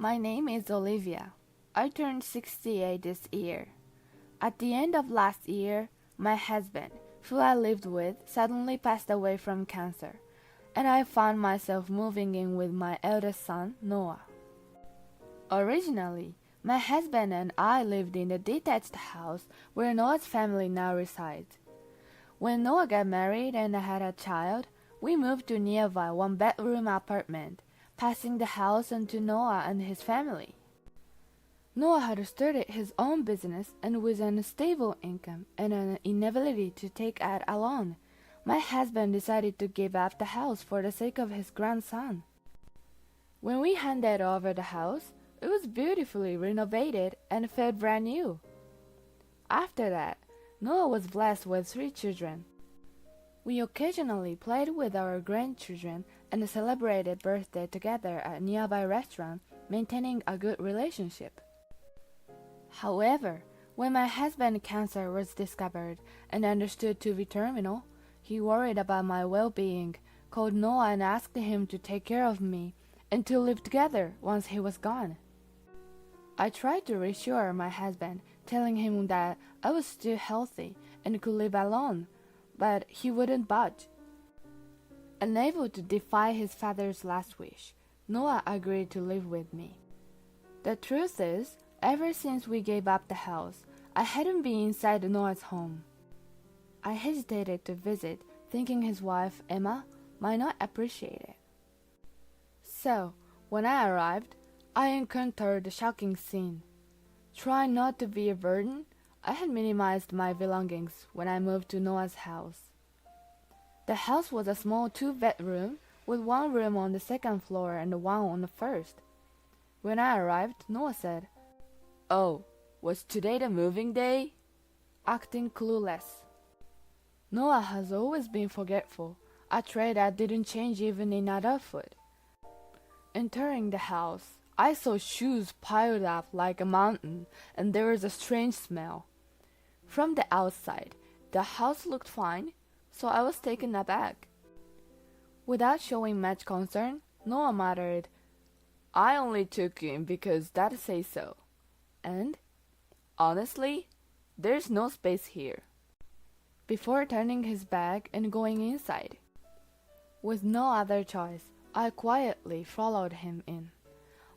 My name is Olivia. I turned 68 this year. At the end of last year, my husband, who I lived with, suddenly passed away from cancer, and I found myself moving in with my eldest son, Noah. Originally, my husband and I lived in the detached house where Noah's family now resides. When Noah got married and had a child, we moved to a nearby one-bedroom apartment, passing the house on to Noah and his family. Noah had started his own business, and with an unstable income and an inability to take out a loan, my husband decided to give up the house for the sake of his grandson. When we handed over the house, it was beautifully renovated and felt brand new. After that, Noah was blessed with 3 children. We occasionally played with our grandchildren and celebrated birthday together at a nearby restaurant, maintaining a good relationship. However, when my husband's cancer was discovered and understood to be terminal, he worried about my well-being, called Noah and asked him to take care of me and to live together once he was gone. I tried to reassure my husband, telling him that I was still healthy and could live alone, but he wouldn't budge. Unable to defy his father's last wish, Noah agreed to live with me. The truth is, ever since we gave up the house, I hadn't been inside Noah's home. I hesitated to visit, thinking his wife, Emma, might not appreciate it. So, when I arrived, I encountered a shocking scene. Trying not to be a burden, I had minimized my belongings when I moved to Noah's house. The house was a small 2-bedroom with 1 room on the 2nd floor and 1 on the 1st. When I arrived, Noah said, "Oh, was today the moving day?" acting clueless. Noah has always been forgetful, a trait that didn't change even in adulthood. Entering the house, I saw shoes piled up like a mountain, and there was a strange smell. From the outside, the house looked fine, so I was taken aback. Without showing much concern, Noah muttered, "I only took him because Dad says so. And, honestly, there's no space here," before turning his back and going inside. With no other choice, I quietly followed him in.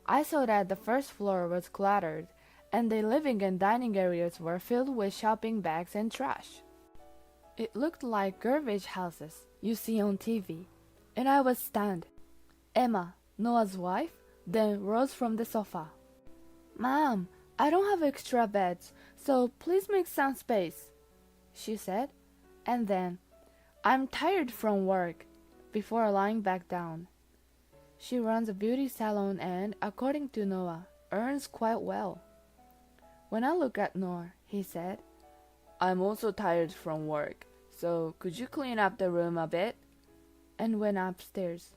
I saw that the 1st floor was cluttered, and the living and dining areas were filled with shopping bags and trash. It looked like garbage houses you see on TV, and I was stunned. Emma, Noah's wife, then rose from the sofa. "Mom, I don't have extra beds, so please make some space," she said, and then, "I'm tired from work," before lying back down. She runs a beauty salon and, according to Noah, earns quite well. When I looked at Noah, he said, "I'm also tired from work, so could you clean up the room a bit?" and went upstairs.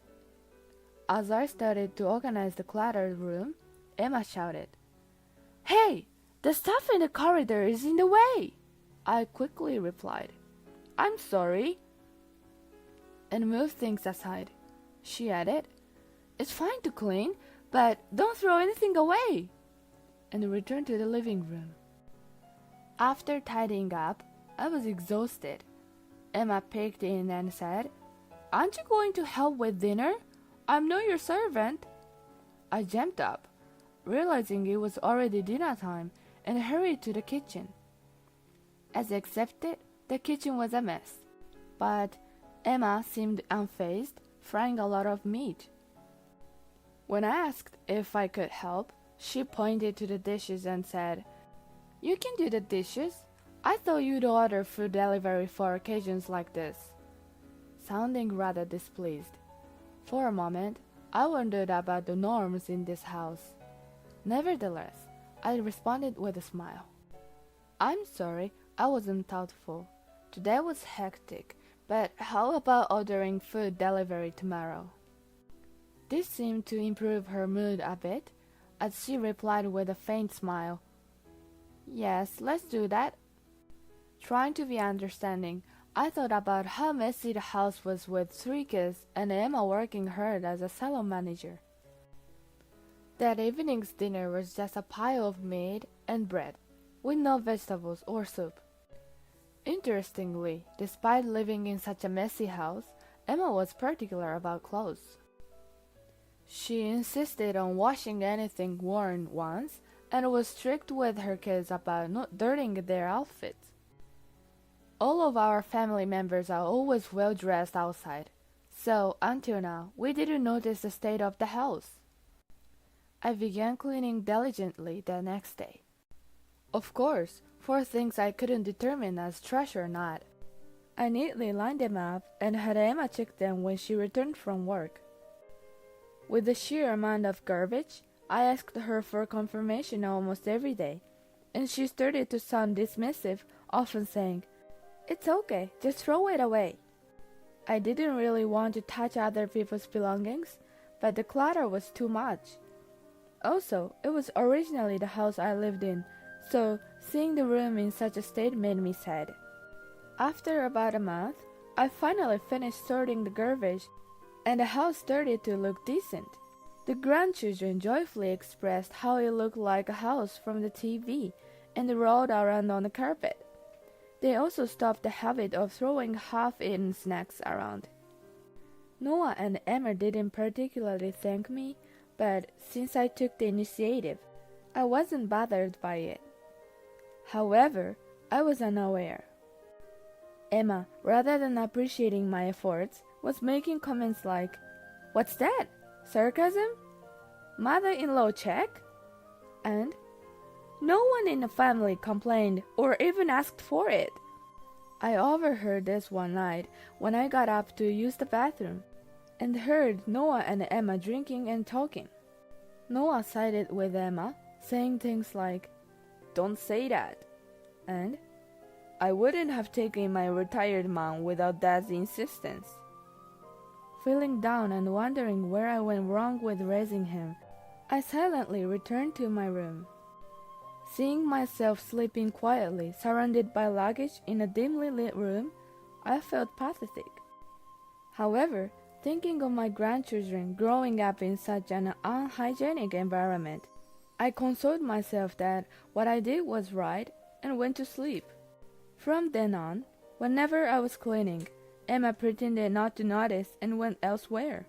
As I started to organize the cluttered room, Emma shouted, "Hey, the stuff in the corridor is in the way!" I quickly replied, "I'm sorry," and moved things aside. She added, "It's fine to clean, but don't throw anything away," and returned to the living room. After tidying up, I was exhausted. Emma peeked in and said, "Aren't you going to help with dinner? I'm not your servant." I jumped up, realizing it was already dinner time, and hurried to the kitchen. As expected, the kitchen was a mess, but Emma seemed unfazed, frying a lot of meat. When I asked if I could help, she pointed to the dishes and said, "You can do the dishes. I thought you'd order food delivery for occasions like this," sounding rather displeased. For a moment, I wondered about the norms in this house. Nevertheless, I responded with a smile. "I'm sorry, I wasn't thoughtful. Today was hectic, but how about ordering food delivery tomorrow?" This seemed to improve her mood a bit, as she replied with a faint smile, "Yes, let's do that." Trying to be understanding, I thought about how messy the house was with 3 kids and Emma working hard as a salon manager. That evening's dinner was just a pile of meat and bread, with no vegetables or soup. Interestingly, despite living in such a messy house, Emma was particular about clothes. She insisted on washing anything worn once and was strict with her kids about not dirtying their outfits. All of our family members are always well dressed outside, so until now, we didn't notice the state of the house. I began cleaning diligently the next day. Of course, for things I couldn't determine as trash or not. I neatly lined them up and had Emma check them when she returned from work. With the sheer amount of garbage, I asked her for confirmation almost every day, and she started to sound dismissive, often saying, "It's okay, just throw it away." I didn't really want to touch other people's belongings, but the clutter was too much. Also, it was originally the house I lived in, so seeing the room in such a state made me sad. After about a month, I finally finished sorting the garbage, and the house started to look decent. The grandchildren joyfully expressed how it looked like a house from the TV and rolled around on the carpet. They also stopped the habit of throwing half-eaten snacks around. Noah and Emma didn't particularly thank me, but since I took the initiative, I wasn't bothered by it. However, I was unaware. Emma, rather than appreciating my efforts, was making comments like, "What's that? Sarcasm? Mother-in-law check?" And, "No one in the family complained or even asked for it." I overheard this one night when I got up to use the bathroom, and heard Noah and Emma drinking and talking. Noah sided with Emma, saying things like, "Don't say that," and "I wouldn't have taken my retired mom without Dad's insistence." Feeling down and wondering where I went wrong with raising him, I silently returned to my room. Seeing myself sleeping quietly, surrounded by luggage in a dimly lit room, I felt pathetic. However, thinking of my grandchildren growing up in such an unhygienic environment, I consoled myself that what I did was right and went to sleep. From then on, whenever I was cleaning, Emma pretended not to notice and went elsewhere.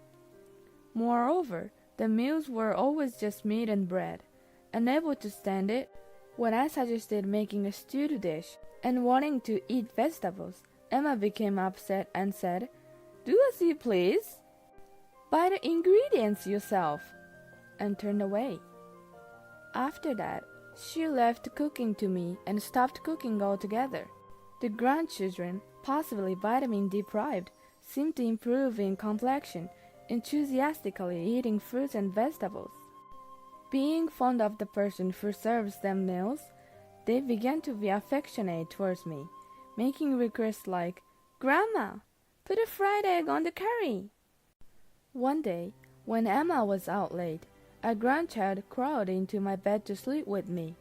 Moreover, the meals were always just meat and bread. Unable to stand it, when I suggested making a stewed dish and wanting to eat vegetables, Emma became upset and said, "Do as you please. Buy the ingredients yourself," and turned away. After that, she left cooking to me and stopped cooking altogether. The grandchildren, possibly vitamin deprived, seemed to improve in complexion, enthusiastically eating fruits and vegetables. Being fond of the person who serves them meals, they began to be affectionate towards me, making requests like, "Grandma, put a fried egg on the curry." One day, when Emma was out late, a grandchild crawled into my bed to sleep with me.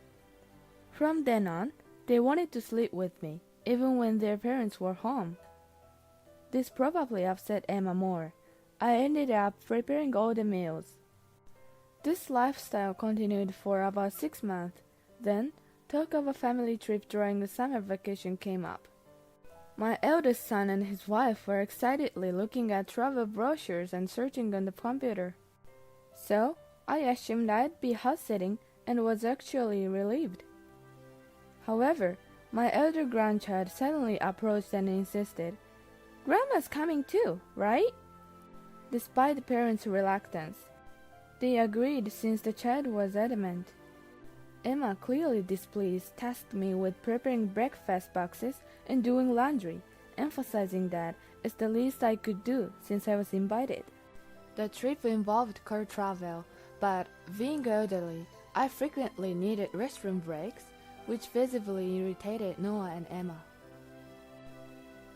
From then on, they wanted to sleep with me, even when their parents were home. This probably upset Emma more. I ended up preparing all the meals. This lifestyle continued for about 6 months. Then, talk of a family trip during the summer vacation came up. My eldest son and his wife were excitedly looking at travel brochures and searching on the computer. So, I assumed I'd be house-sitting and was actually relieved. However, my elder grandchild suddenly approached and insisted, "Grandma's coming too, right?" Despite the parents' reluctance, they agreed since the child was adamant. Emma, clearly displeased, tasked me with preparing breakfast boxes and doing laundry, emphasizing that it's the least I could do since I was invited. The trip involved car travel, but being elderly, I frequently needed restroom breaks, which visibly irritated Noah and Emma.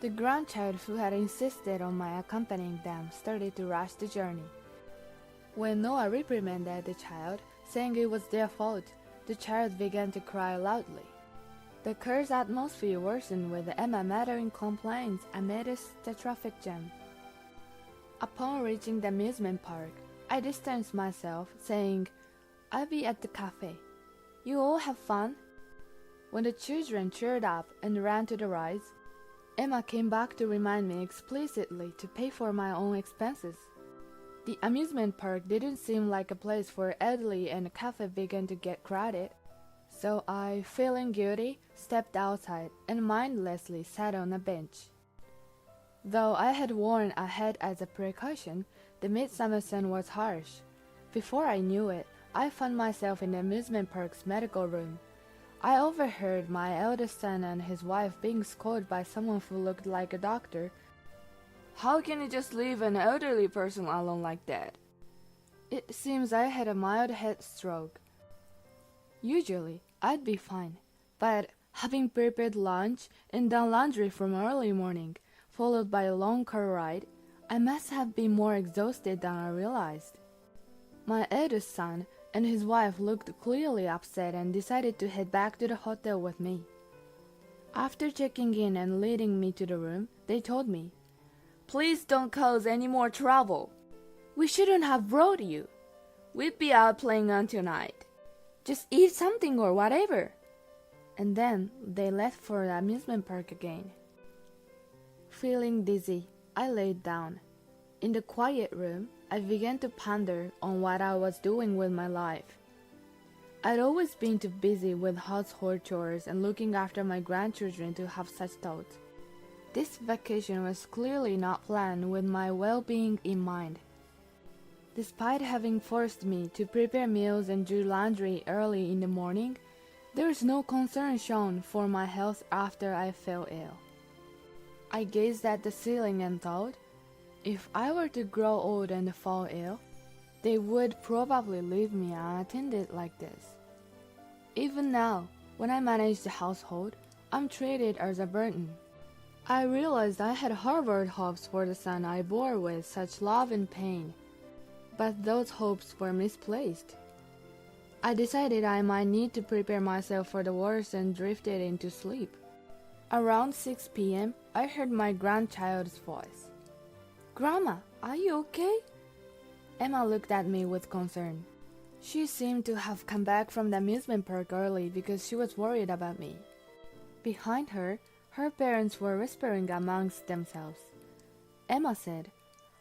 The grandchild who had insisted on my accompanying them started to rush the journey. When Noah reprimanded the child, saying it was their fault, the child began to cry loudly. The car's atmosphere worsened with Emma muttering complaints amidst the traffic jam. Upon reaching the amusement park, I distanced myself, saying, I'll be at the cafe. You all have fun?" When the children cheered up and ran to the rides, Emma came back to remind me explicitly to pay for my own expenses. The amusement park didn't seem like a place for elderly, and the cafe began to get crowded. So I, feeling guilty, stepped outside and mindlessly sat on a bench. Though I had worn a hat as a precaution, the midsummer sun was harsh. Before I knew it, I found myself in the amusement park's medical room. I overheard my eldest son and his wife being scolded by someone who looked like a doctor. "How can you just leave an elderly person alone like that?" It seems I had a mild head stroke. Usually, I'd be fine, but having prepared lunch and done laundry from early morning, followed by a long car ride, I must have been more exhausted than I realized. My eldest son and his wife looked clearly upset and decided to head back to the hotel with me. After checking in and leading me to the room, they told me, "Please don't cause any more trouble. We shouldn't have brought you. We'd be out playing until night. Just eat something or whatever." And then they left for the amusement park again. Feeling dizzy, I laid down. In the quiet room, I began to ponder on what I was doing with my life. I'd always been too busy with household chores and looking after my grandchildren to have such thoughts. This vacation was clearly not planned with my well-being in mind. Despite having forced me to prepare meals and do laundry early in the morning, there was no concern shown for my health after I fell ill. I gazed at the ceiling and thought, if I were to grow old and fall ill, they would probably leave me unattended like this. Even now, when I manage the household, I'm treated as a burden. I realized I had harbored hopes for the son I bore with such love and pain, but those hopes were misplaced. I decided I might need to prepare myself for the worst and drifted into sleep. Around 6 p.m., I heard my grandchild's voice. "Grandma, are you okay?" Emma looked at me with concern. She seemed to have come back from the amusement park early because she was worried about me. Behind her, her parents were whispering amongst themselves. Emma said,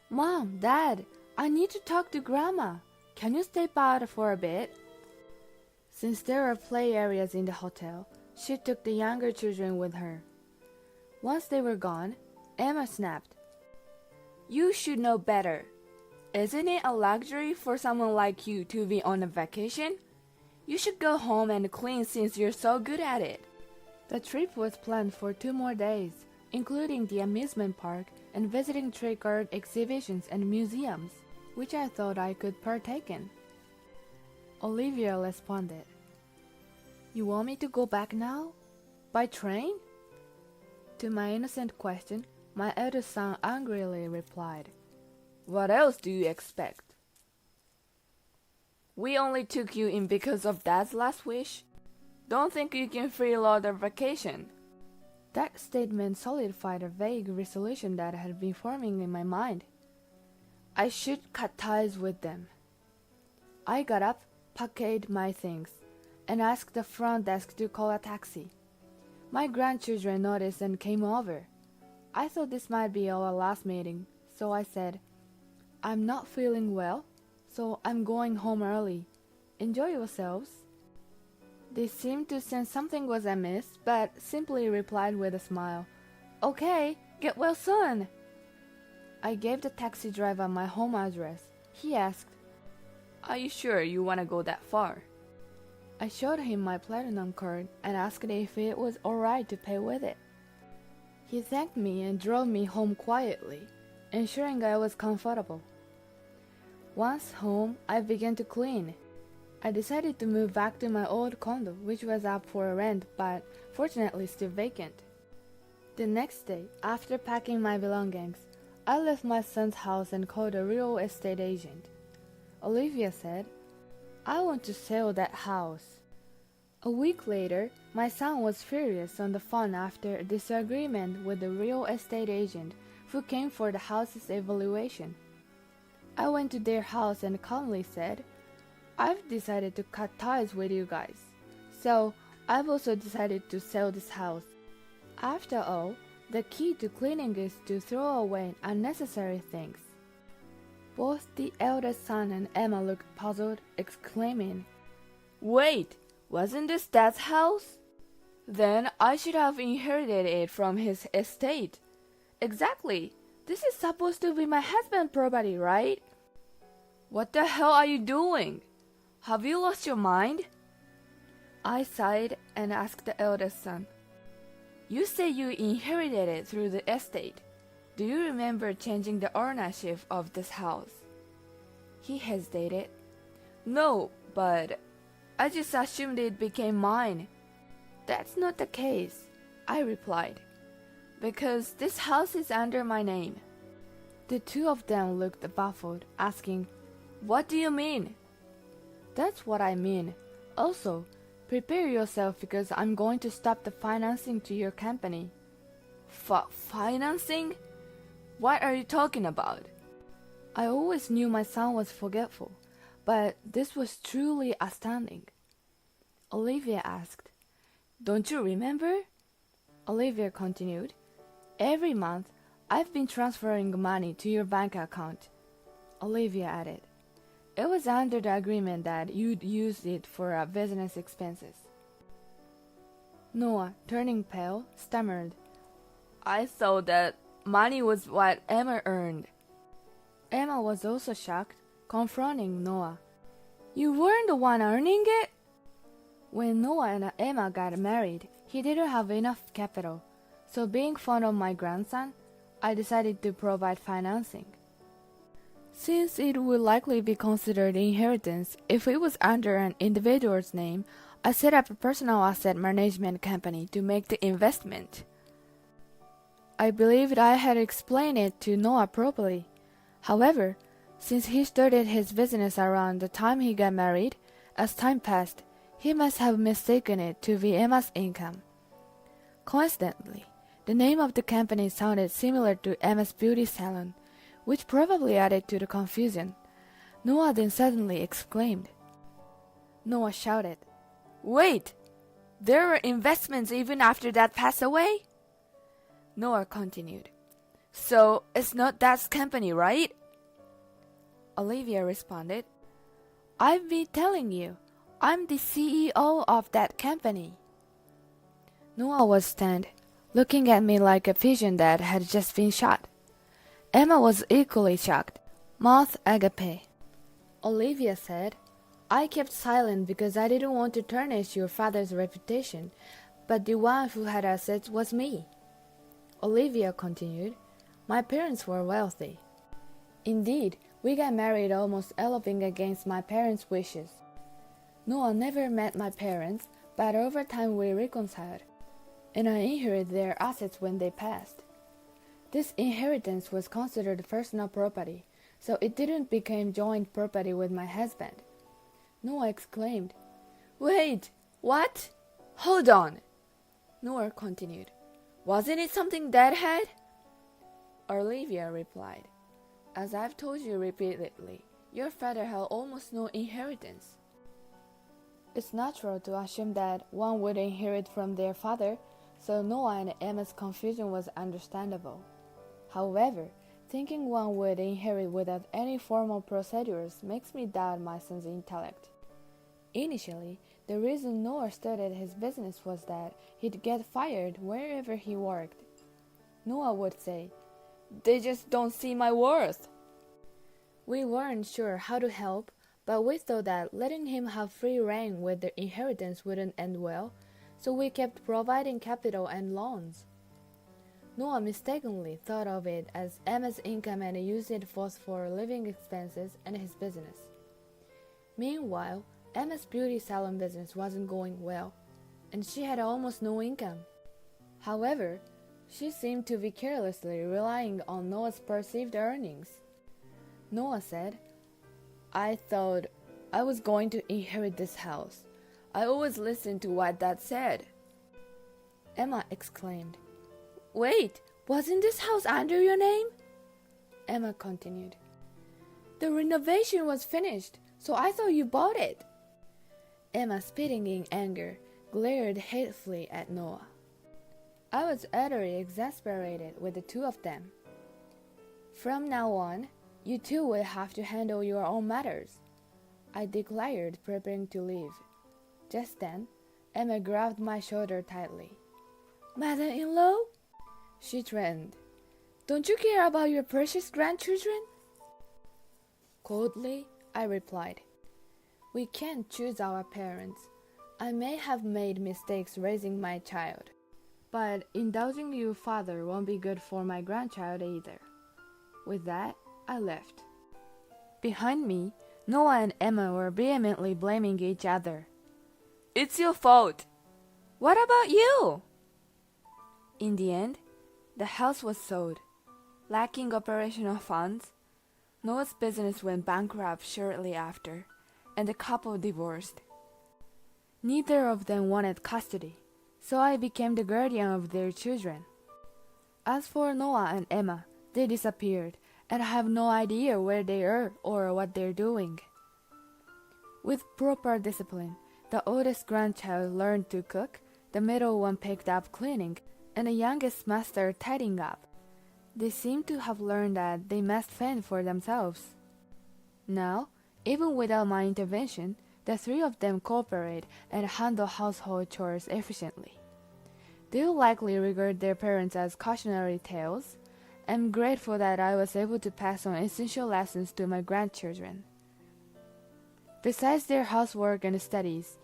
"Mom, Dad, I need to talk to Grandma. Can you step out for a bit?" Since there were play areas in the hotel, she took the younger children with her. Once they were gone, Emma snapped, "You should know better. Isn't it a luxury for someone like you to be on a vacation? You should go home and clean since you're so good at it." The trip was planned for 2 more days, including the amusement park and visiting trick art exhibitions and museums, which I thought I could partake in. Olivia responded, "You want me to go back now? By train?" To my innocent question, my eldest son angrily replied, "What else do you expect? We only took you in because of Dad's last wish. Don't think you can freeload a vacation." That statement solidified a vague resolution that had been forming in my mind. I should cut ties with them. I got up, packed my things, and asked the front desk to call a taxi. My grandchildren noticed and came over. I thought this might be our last meeting, so I said, "I'm not feeling well, so I'm going home early. Enjoy yourselves." They seemed to sense something was amiss, but simply replied with a smile, "Okay, get well soon." I gave the taxi driver my home address. He asked, "Are you sure you want to go that far?" I showed him my platinum card and asked if it was alright to pay with it. He thanked me and drove me home quietly, ensuring I was comfortable. Once home, I began to clean. I decided to move back to my old condo, which was up for rent but fortunately still vacant. The next day, after packing my belongings, I left my son's house and called a real estate agent. Olivia said, "I want to sell that house." A week later, my son was furious on the phone after a disagreement with the real estate agent who came for the house's evaluation. I went to their house and calmly said, I've decided to cut ties with you guys. So, I've also decided to sell this house. After all, the key to cleaning is to throw away unnecessary things. Both the eldest son and Emma looked puzzled, exclaiming, "Wait, wasn't this Dad's house? Then I should have inherited it from his estate. Exactly. This is supposed to be my husband's property, right? What the hell are you doing? Have you lost your mind?" I sighed and asked the eldest son, "You say you inherited it through the estate. Do you remember changing the ownership of this house?" He hesitated. "No, but I just assumed it became mine." "That's not the case," I replied, "because this house is under my name." The two of them looked baffled, asking, "What do you mean?" "That's what I mean. Also, prepare yourself because I'm going to stop the financing to your company." Financing? What are you talking about?" I always knew my son was forgetful, but this was truly astounding. Olivia asked, "Don't you remember?" Olivia continued, "Every month, I've been transferring money to your bank account." Olivia added, "It was under the agreement that you'd use it for business expenses." Noah, turning pale, stammered, "I thought that money was what Emma earned." Emma was also shocked, confronting Noah. "You weren't the one earning it?" When Noah and Emma got married, he didn't have enough capital, so being fond of my grandson, I decided to provide financing. Since it would likely be considered inheritance if it was under an individual's name, I set up a personal asset management company to make the investment. I believed I had explained it to Noah properly. However, since he started his business around the time he got married, as time passed, he must have mistaken it to be Emma's income. Coincidentally, the name of the company sounded similar to Emma's beauty salon, which probably added to the confusion. Noah then suddenly exclaimed. Noah shouted, "Wait! There were investments even after Dad passed away?" Noah continued, "So it's not Dad's company, right?" Olivia responded, "I've been telling you, I'm the CEO of that company." Noah was stunned, looking at me like a pigeon that had just been shot. Emma was equally shocked, mouth agape. Olivia said, "I kept silent because I didn't want to tarnish your father's reputation, but the one who had assets was me." Olivia continued, "My parents were wealthy. Indeed, we got married almost eloping against my parents' wishes. Noah never met my parents, but over time we reconciled, and I inherited their assets when they passed. This inheritance was considered personal property, so it didn't become joint property with my husband." Noah exclaimed, "Wait, what? Hold on." Noah continued, "Wasn't it something Dad had?" Olivia replied, "As I've told you repeatedly, your father had almost no inheritance." It's natural to assume that one would inherit from their father, so Noah and Emma's confusion was understandable. However, thinking one would inherit without any formal procedures makes me doubt my son's intellect. Initially, the reason Noah started his business was that he'd get fired wherever he worked. Noah would say, "They just don't see my worth." We weren't sure how to help, but we thought that letting him have free rein with the inheritance wouldn't end well, so we kept providing capital and loans. Noah mistakenly thought of it as Emma's income and used it both for living expenses and his business. Meanwhile, Emma's beauty salon business wasn't going well, and she had almost no income. However, she seemed to be carelessly relying on Noah's perceived earnings. Noah said, "I thought I was going to inherit this house. I always listened to what Dad said." Emma exclaimed, "Wait, wasn't this house under your name?" Emma continued, "The renovation was finished, So I thought you bought it. Emma, spitting in anger, glared hatefully at Noah. I was utterly exasperated with the two of them. From now on, you two will have to handle your own matters, I declared, preparing to leave. Just then, Emma grabbed my shoulder tightly. Mother-in-law? She threatened. Don't you care about your precious grandchildren? Coldly, I replied. We can't choose our parents. I may have made mistakes raising my child, but indulging your father won't be good for my grandchild either. With that, I left. Behind me, Noah and Emma were vehemently blaming each other. It's your fault. What about you? In the end, the house was sold. Lacking operational funds, Noah's business went bankrupt shortly after, and the couple divorced. Neither of them wanted custody, so I became the guardian of their children. As for Noah and Emma, they disappeared, and I have no idea where they are or what they're doing. With proper discipline, the oldest grandchild learned to cook, the middle one picked up cleaning, and the youngest mastered tidying up. They seem to have learned that they must fend for themselves. Now, even without my intervention, the three of them cooperate and handle household chores efficiently. They'll likely regard their parents as cautionary tales. I'm grateful that I was able to pass on essential lessons to my grandchildren. Besides their housework and studies,